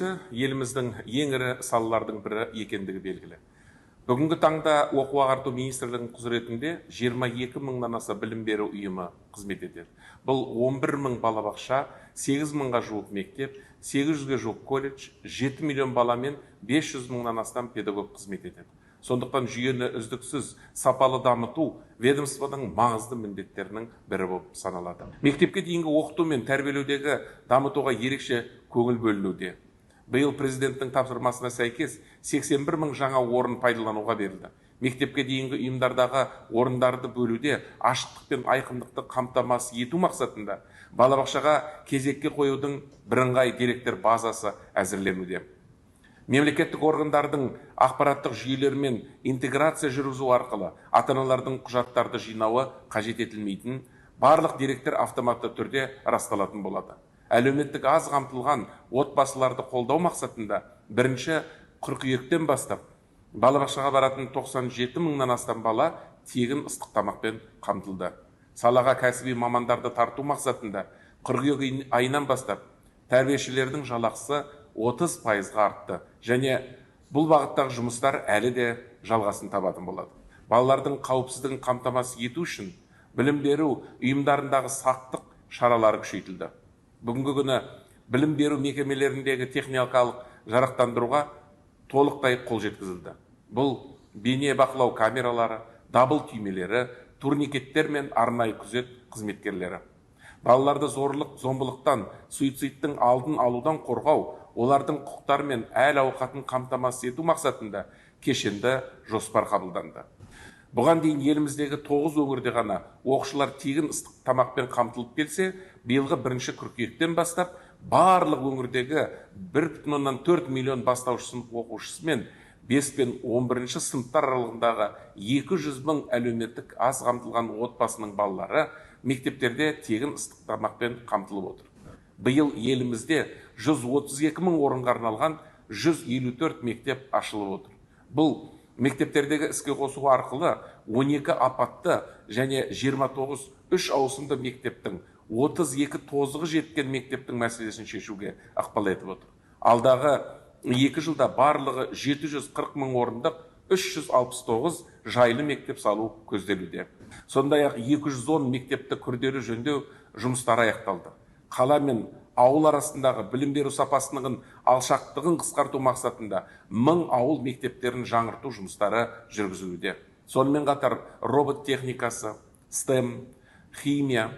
еліміздің ең ірі салалардың бірі екендігі белгілі. Бүгінгі таңда оқу ағарту министрлігінің құзыретінде 22 мыңнан аса білім беру ұйымы қызмет етеді. Бұл 11 мың балабақша, 8 мыңға жуық мектеп, 800-ге жуық колледж, 7 миллион бала мен 500 мыңнан астам педагог қызмет етеді. Сондықтан жүйені үздіксіз сапалы дамыту ведомствоның маңызды міндеттерінің бірі болып саналады. Мектепке дейінгі оқыту мен тәрбиелеудегі дамытуға ерекше көңіл бөлінуде. Биыл президенттің тапсырмасына сәйкес 81 мың жаңа орын пайдалануға берілді. Мектепке дейінгі ұйымдардағы орындарды бөлуде ашықтық пен айқындықты қамтамасыз ету мақсатында балабақшаға кезекке қоюдың бірыңғай деректер базасы әзірленуде. Мемлекеттік органдардың ақпараттық жүйелермен интеграция жүргізу арқылы ата-аналардың құжаттарды жинауы қажет етілмейтін, барлық деректер автоматты түрде расталатын болады. Әлеуметтік аз қамтылған отбасыларды қолдау мақсатында 1 қыркүйектен бастап балабақшаға баратын 97 мыңнан астам бала тегін ыстық тамақпен қамтылды. Салаға кәсіби мамандарды тарту мақсатында қыркүйек айынан бастап тәрбиешілердің жалақысы 30%-ға артты және бұл бағыттағы жұмыстар әлі де жалғасын табатын болады. Балалардың қауіпсіздігін қамтамасыз ету үшін білім беру ұйымдарындағы сақтық шаралары күшейтілді. Бүгінгі күні білім беру мекемелеріндегі техникалық жарақтандыруға толықтай қол жеткізілді. Бұл бейне бақылау камералары, дабыл түймелері, турникеттер мен арнайы күзет қызметкерлері. Балаларды зорлық, зомбылықтан, суицидтің алдын алудан қорғау, олардың құқықтары мен әл-ауқатын қамтамасыз ету мақсатында кешенді жоспар қабылданды. Бұған дейін еліміздегі 9 өңірде ғана оқушылар тегін ыстық тамақпен қамтылып келсе, биылғы 1 қыркүйектен бастап барлық өңірдегі 1,4 миллион бастауыш сынып оқушысы мен 5 пен 11 сыныптар аралығындағы 200 мың әлеуметтік аз қамтылған отбасының балалары мектептерде тегін ыстық тамақпен қамтылып отыр. Биыл елімізде 132 мың орынға арналған 154 мектеп ашылып отыр. Бұл мектептердегі іске қосу арқылы 12 апатты және 29 3 ауысымды мектептің 32 тозығы жеткен мектептің мәселесін шешуге ықпал етіп отыр. Алдағы 2 жылда барлығы 740 мың орындық 369 жайлы мектеп салу көзделуде. Сондай-ақ 210 мектепті күрделі жөндеу жұмыстары аяқталды. Қала мен ауыл арасындағы білім беру сапасының алшақтығын қысқарту мақсатында 1000 ауыл мектептерін жаңғырту жұмыстары жүргізілуде. Сонымен қатар робот техникасы, STEM, химия,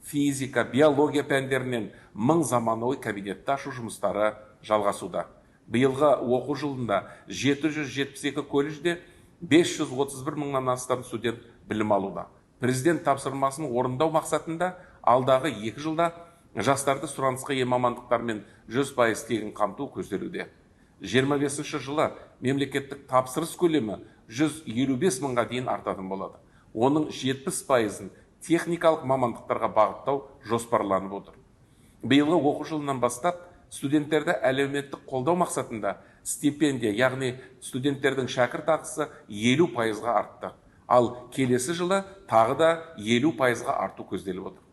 физика, биология пәндерінен 1000 заманауи кабинетті ашу жұмыстары жалғасуда. Биылғы оқу жылында 772 колледжде 531 мыңнан астам студент білім алуда. Президент тапсырмасын орындау мақсатында алдағы 2 жылда жастарды сұранысқа ие мамандықтармен 100% тегін қамту көзделуде. 25 жылы мемлекеттік тапсырыс көлемі 155 мыңға дейін артатын болады. Оның 70%-ын техникалық мамандықтарға бағыттау жоспарланып отыр. Биылғы оқу жылынан бастап студенттерді әлеуметтік қолдау мақсатында стипендия, яғни студенттердің шәкіртақысы 50%-ға артты. Ал келесі жылы тағы да 50%-ға арту көзделіп отыр.